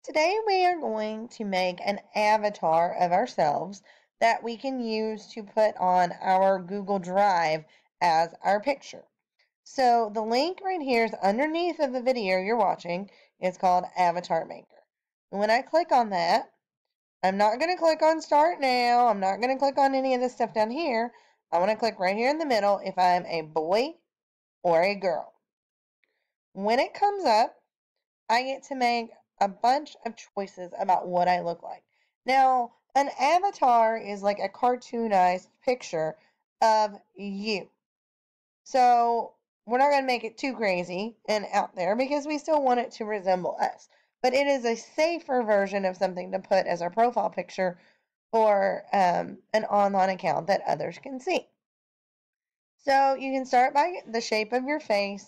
Today we are going to make an avatar of ourselves that we can use to put on our Google Drive as our picture. So the link right here is underneath of the video you're watching. It's called Avatar Maker. And when I click on that, I'm not going to click on Start Now. I'm not going to click on any of this stuff down here. I want to click right here in the middle if I'm a boy or a girl. When it comes up, I get to make a bunch of choices about what I look like. Now, an avatar is like a cartoonized picture of you. So we're not going to make it too crazy and out there because we still want it to resemble us. But it is a safer version of something to put as our profile picture for an online account that others can see. So you can start by the shape of your face.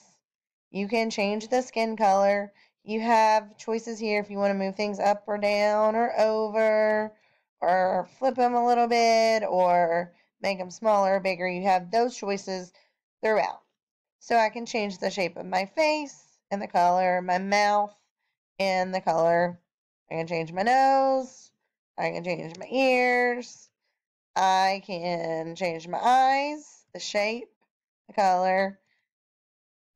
You can change the skin color. You have choices here if you want to move things up or down or over or flip them a little bit or make them smaller or bigger. You have those choices throughout. So I can change the shape of my face and the color, my mouth and the color. I can change my nose. I can change my ears. I can change my eyes, the shape, the color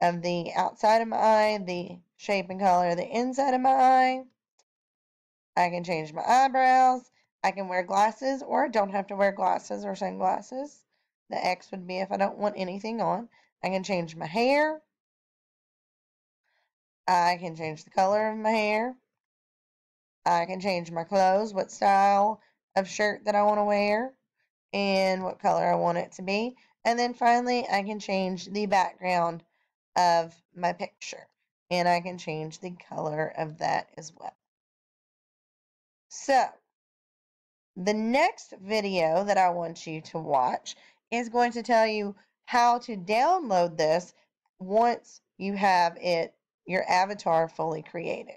of the outside of my eye, the shape and color of the inside of my eye. I can change my eyebrows. I can wear glasses or I don't have to wear glasses or sunglasses. The X would be if I don't want anything on. I can change my hair. I can change the color of my hair. I can change my clothes, what style of shirt that I want to wear, and what color I want it to be. And then finally, I can change the background of my picture. And I can change the color of that as well. So, the next video that I want you to watch is going to tell you how to download this once you have your avatar fully created.